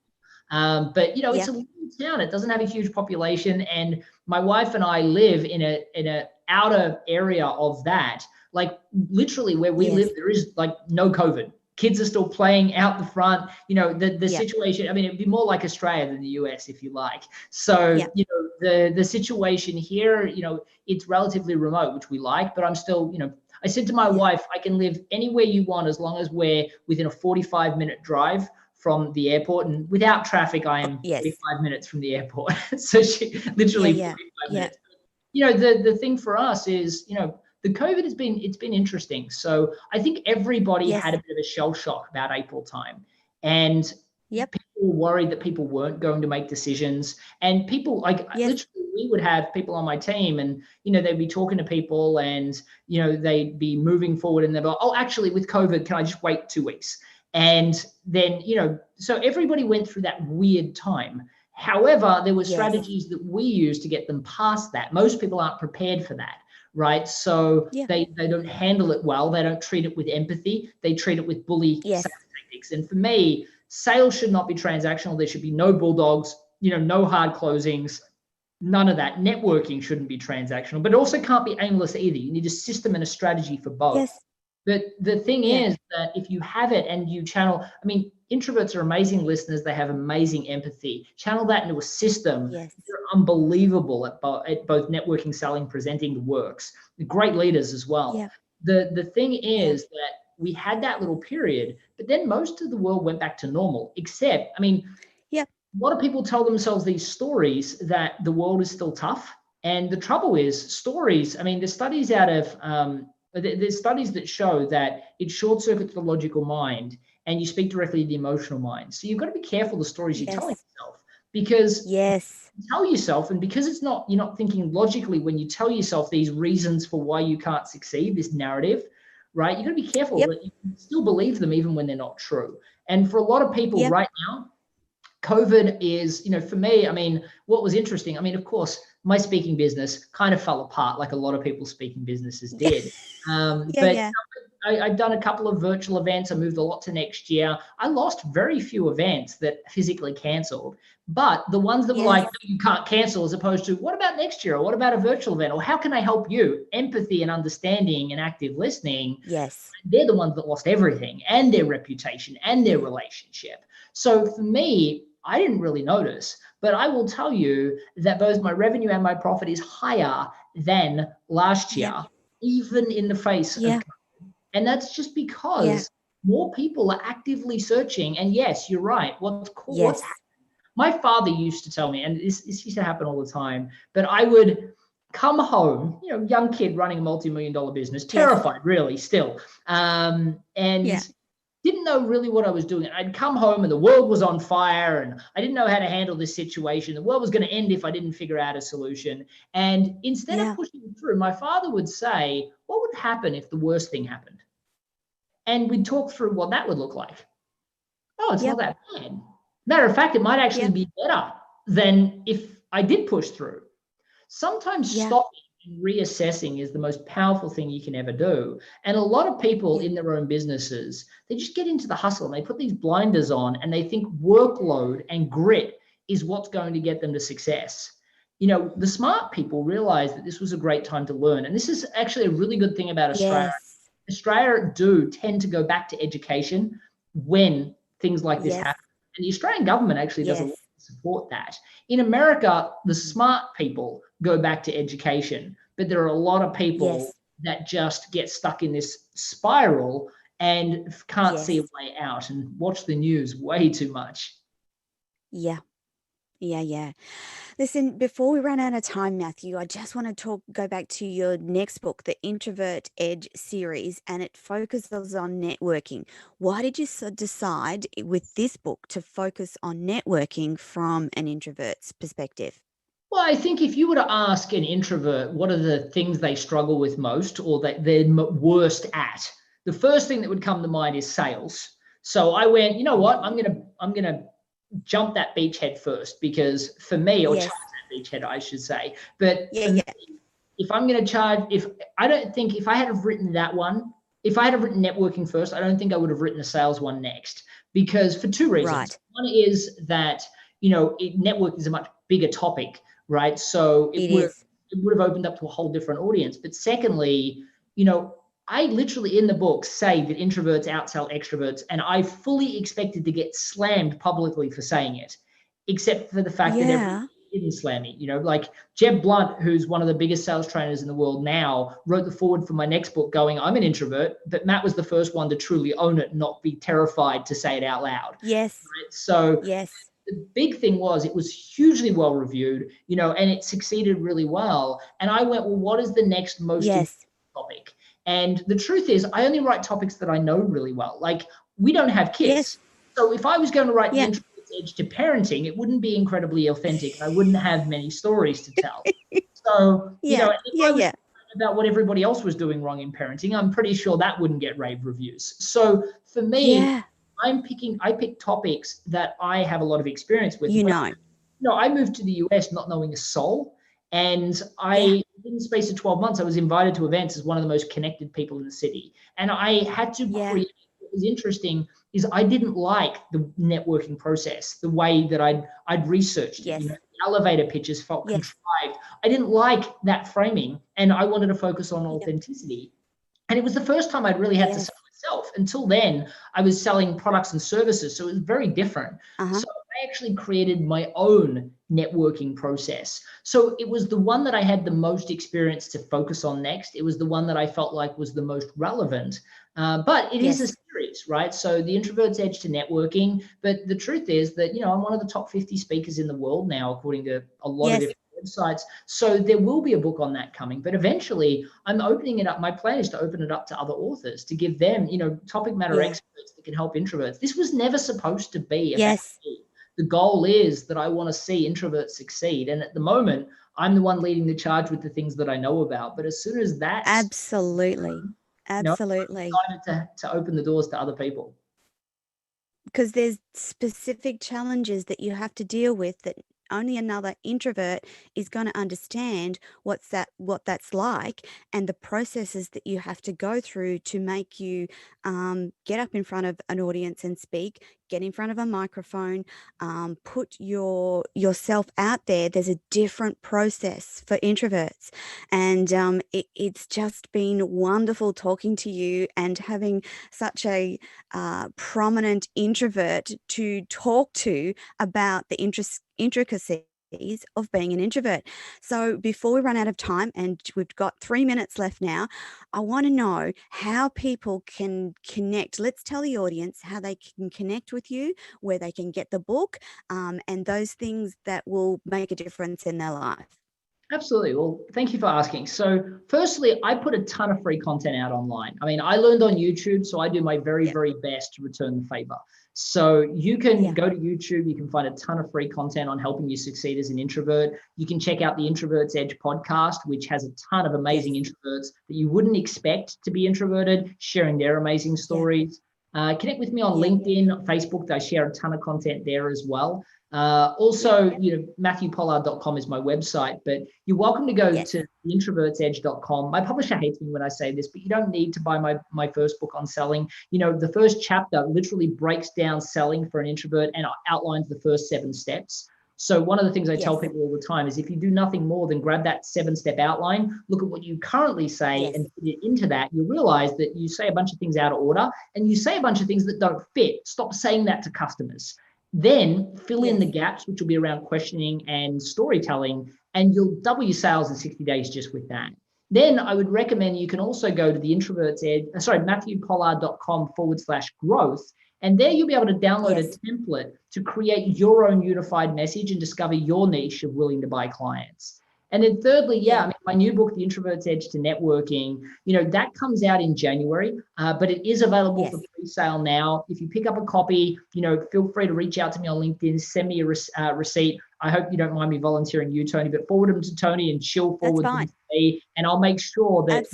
But it's a little town. It doesn't have a huge population. And my wife and I live in a outer area of that. Like literally where we live, there is like no COVID. Kids are still playing out the front, the situation. I mean, it'd be more like Australia than the US, if you like. So, the situation here, it's relatively remote, which we like, but I'm still, I said to my wife, I can live anywhere you want as long as we're within a 45-minute drive from the airport, and without traffic, I am 45 minutes from the airport. So she literally 45 minutes. You know, the thing for us is, you know, the COVID it's been interesting. So I think everybody had a bit of a shell shock about April time. And people were worried that people weren't going to make decisions. And people, like, literally, we would have people on my team, and, you know, they'd be talking to people, and, you know, they'd be moving forward, and they'd be like, oh, actually, with COVID, can I just wait 2 weeks? And then, you know, so everybody went through that weird time. However, there were strategies that we used to get them past that. Most people aren't prepared for that, right? So they don't handle it well. They don't treat it with empathy. They treat it with bully sales tactics. And for me, sales should not be transactional. There should be no bulldogs, you know, no hard closings, none of that. Networking shouldn't be transactional, but it also can't be aimless either. You need a system and a strategy for both. But the thing is that if you have it and you channel, I mean, introverts are amazing listeners. They have amazing empathy. Channel that into a system. They're unbelievable at both networking, selling, presenting the works. Great leaders as well. The thing is that we had that little period, but then most of the world went back to normal, except, I mean, a lot of people tell themselves these stories that the world is still tough. And the trouble is stories, I mean, there's studies out of, there's studies that show that it short circuits the logical mind and you speak directly to the emotional mind. So you've got to be careful the stories you're telling yourself, because you tell yourself, and because it's not, you're not thinking logically when you tell yourself these reasons for why you can't succeed, this narrative, right? You've got to be careful that you can still believe them even when they're not true. And for a lot of people right now, COVID is, you know, for me, I mean, what was interesting, I mean, of course, my speaking business kind of fell apart like a lot of people's speaking businesses did. But I've done a couple of virtual events. I moved a lot to next year. I lost very few events that physically canceled, but the ones that were like, you can't cancel, as opposed to, what about next year? Or what about a virtual event? Or how can I help you? Empathy and understanding and active listening. They're the ones that lost everything, and their reputation and their relationship. So for me, I didn't really notice, but I will tell you that both my revenue and my profit is higher than last year, even in the face of COVID. And that's just because more people are actively searching. And yes, you're right. What's happened? My father used to tell me, and this used to happen all the time, but I would come home, you know, young kid running a multi-million-dollar business, terrified, really, still, and didn't know really what I was doing. I'd come home and the world was on fire, and I didn't know how to handle this situation. The world was going to end if I didn't figure out a solution. And instead of pushing it through, my father would say, what would happen if the worst thing happened? And we'd talk through what that would look like. Oh, it's not that bad. Matter of fact, it might actually be better than if I did push through. Sometimes stopping and reassessing is the most powerful thing you can ever do. And a lot of people in their own businesses, they just get into the hustle and they put these blinders on and they think workload and grit is what's going to get them to success. You know, the smart people realize that this was a great time to learn. And this is actually a really good thing about Australia. Australia do tend to go back to education when things like this happen. And the Australian government actually does a lot to support that. In America, the smart people go back to education, but there are a lot of people that just get stuck in this spiral and can't see a way out and watch the news way too much. Listen, before we run out of time, Matthew, I just want to go back to your next book, the Introvert Edge series, and it focuses on networking. Why did you decide with this book to focus on networking from an introvert's perspective? Well, I think if you were to ask an introvert what are the things they struggle with most or that they're worst at, the first thing that would come to mind is sales. So I went, you know what, I'm gonna jump that beachhead first, because for me, or charge that beachhead, I should say. But for me, if I'm going to charge, if I had have written that one, if I had have written networking first, I don't think I would have written the sales one next, because for two reasons. One is that, you know, network is a much bigger topic, right? So it would have opened up to a whole different audience. But secondly, you know, I literally in the book say that introverts outsell extroverts, and I fully expected to get slammed publicly for saying it, except for the fact that didn't slam me. Like Jeb Blunt, who's one of the biggest sales trainers in the world now, wrote the foreword for my next book going, I'm an introvert, but Matt was the first one to truly own it, not be terrified to say it out loud. Yes. Right? So yes. the big thing was it was hugely well reviewed, and it succeeded really well. And I went, well, what is the next most important Yes. topic? And the truth is, I only write topics that I know really well. Like, we don't have kids. Yes. So if I was going to write the Yeah. Introvert's Edge to parenting, it wouldn't be incredibly authentic, and I wouldn't have many stories to tell. So, Yeah. if Yeah. I was Yeah. about what everybody else was doing wrong in parenting, I'm pretty sure that wouldn't get rave reviews. So for me, Yeah. I pick topics that I have a lot of experience with. You know. I moved to the US not knowing a soul. And Yeah. in the space of 12 months, I was invited to events as one of the most connected people in the city. And I had to Yeah. create, what was interesting is I didn't like the networking process, the way that I'd researched Yes. it. The elevator pitches felt Yes. contrived. I didn't like that framing, and I wanted to focus on authenticity. And it was the first time I'd really had to sell myself. Until then, I was selling products and services, so it was very different. So I actually created my own networking process. So it was the one that I had the most experience to focus on next. It was the one that I felt like was the most relevant. But it is a series, right? So the Introvert's Edge to Networking. But the truth is that, I'm one of the top 50 speakers in the world now, according to a lot of different websites. So there will be a book on that coming, but eventually I'm opening it up. My plan is to open it up to other authors, to give them, topic matter experts that can help introverts. This was never supposed to be about me. The goal is that I want to see introverts succeed. And at the moment, I'm the one leading the charge with the things that I know about. But as soon as that's Absolutely. Absolutely. I'm excited to open the doors to other people. Because there's specific challenges that you have to deal with that only another introvert is going to understand what that's like, and the processes that you have to go through to make you get up in front of an audience and speak, get in front of a microphone, put yourself out there. There's a different process for introverts, and it's just been wonderful talking to you and having such a prominent introvert to talk to about the intricacies of being an introvert. So before we run out of time, and we've got 3 minutes left now, I want to know how people can connect. Let's tell the audience how they can connect with you, where they can get the book, and those things that will make a difference in their life. Absolutely. Well, thank you for asking. So firstly, I put a ton of free content out online. I mean, I learned on YouTube, so I do my very, very best to return the favor. So you can go to YouTube, you can find a ton of free content on helping you succeed as an introvert. You can check out the Introvert's Edge podcast, which has a ton of amazing introverts that you wouldn't expect to be introverted, sharing their amazing stories. Connect with me on LinkedIn, Facebook. I share a ton of content there as well. Also, MatthewPollard.com is my website, but you're welcome to go to introvertsedge.com. My publisher hates me when I say this, but you don't need to buy my first book on selling. The first chapter literally breaks down selling for an introvert and outlines the first 7 steps. So one of the things I tell people all the time is, if you do nothing more than grab that 7-step outline, look at what you currently say and put it into that, you'll realize that you say a bunch of things out of order and you say a bunch of things that don't fit. Stop saying that to customers. Then fill in the gaps, which will be around questioning and storytelling, and you'll double your sales in 60 days just with that. Then I would recommend you can also go to the Introvert's Edge, MatthewPollard.com/growth. And there you'll be able to download a template to create your own unified message and discover your niche of willing to buy clients. And then thirdly, I mean, my new book, The Introvert's Edge to Networking, that comes out in January, but it is available for pre-sale now. If you pick up a copy, feel free to reach out to me on LinkedIn, send me a receipt. I hope you don't mind me volunteering you, Toni, but forward them to Toni and she'll forward them to me. And I'll make sure that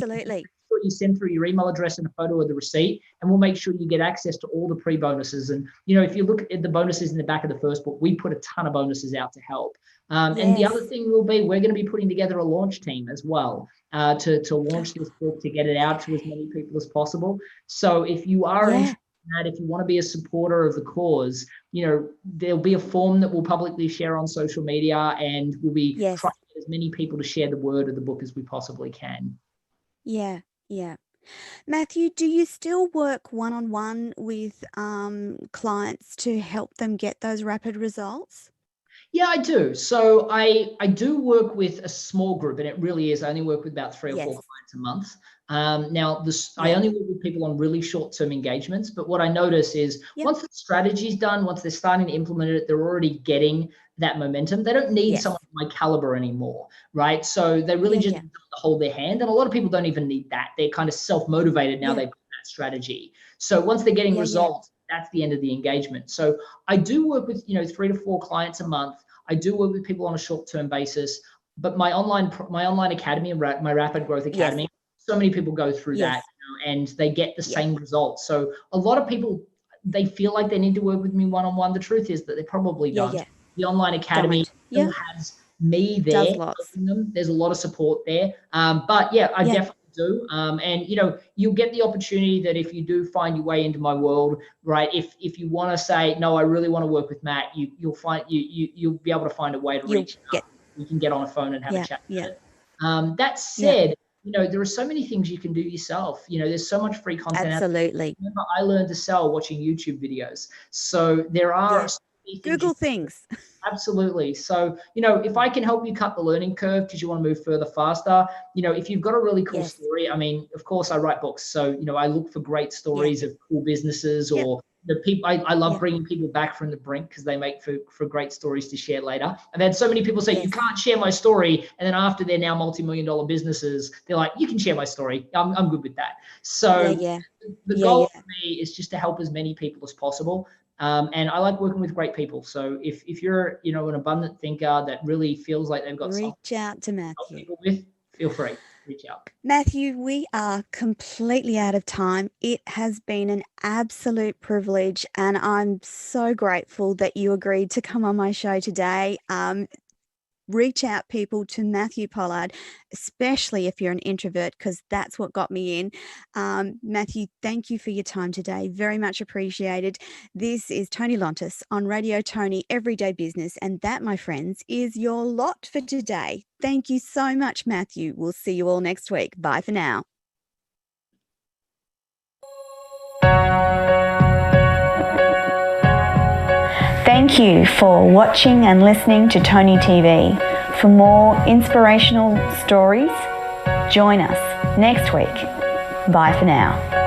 you send through your email address and a photo of the receipt, and we'll make sure you get access to all the pre-bonuses. And, if you look at the bonuses in the back of the first book, we put a ton of bonuses out to help. And the other thing will be, we're going to be putting together a launch team as well to launch this book, to get it out to as many people as possible. So if you are interested in that, if you want to be a supporter of the cause, there'll be a form that we'll publicly share on social media, and we'll be trying to get as many people to share the word of the book as we possibly can. Yeah. Matthew, do you still work one-on-one with clients to help them get those rapid results? Yeah, I do. So I do work with a small group, and it really is. I only work with about 3 or 4 Yes. clients a month. Now, I Yeah. only work with people on really short-term engagements. But what I notice is Yep. once the strategy's done, once they're starting to implement it, they're already getting that momentum. They don't need Yes. someone of my caliber anymore, right? So they really Yeah, just yeah. need to hold their hand. And a lot of people don't even need that. They're kind of self-motivated now. Yeah. They've got that strategy. So once they're getting Yeah, yeah. results, that's the end of the engagement. So I do work with 3 to 4 clients a month. I do work with people on a short-term basis, but my online academy, my Rapid Growth Yes. Academy, so many people go through Yes. that, and they get the Yeah. same results. So a lot of people, they feel like they need to work with me one-on-one. The truth is that they probably Yeah, don't. yeah. The online academy Don't. still Yeah. has me Does there lots. helping them. There's a lot of support there. But yeah, I Yeah. definitely do. And you'll get the opportunity that if you do find your way into my world, right? If you want to say, no, I really want to work with Matt, you'll be able to find a way to You'll reach get. out. We can get on a phone and have a Yeah. chat Yeah. about it. That Yeah. said, there are so many things you can do yourself. There's so much free content out there. Absolutely. Remember, I learned to sell watching YouTube videos. So there are Yeah. so many things you Google can do. things. Absolutely. So, if I can help you cut the learning curve because you want to move further faster, if you've got a really cool Yes. story, I mean, of course I write books. So, I look for great Yeah. stories of cool businesses Yep. or the people. I love Yep. bringing people back from the brink because they make for great stories to share later. I've had so many people say, you Yes. can't share my story. And then after they're now multi-million-dollar businesses, they're like, you can share my story. I'm good with that. So Yeah. the Yeah. goal Yeah. for me is just to help as many people as possible. And I like working with great people. So if you're, an abundant thinker that really feels like they've got something Reach out to to help Matthew. people with, feel free, reach out. Matthew, we are completely out of time. It has been an absolute privilege, and I'm so grateful that you agreed to come on my show today. Reach out, people, to Matthew Pollard, especially if you're an introvert, because that's what got me in. Matthew, thank you for your time today. Very much appreciated. This is Toni Lontis on Radio Toni Everyday Business, and that, my friends, is your lot for today. Thank you so much, Matthew. We'll see you all next week. Bye for now. Thank you for watching and listening to Toni TV. For more inspirational stories, join us next week. Bye for now.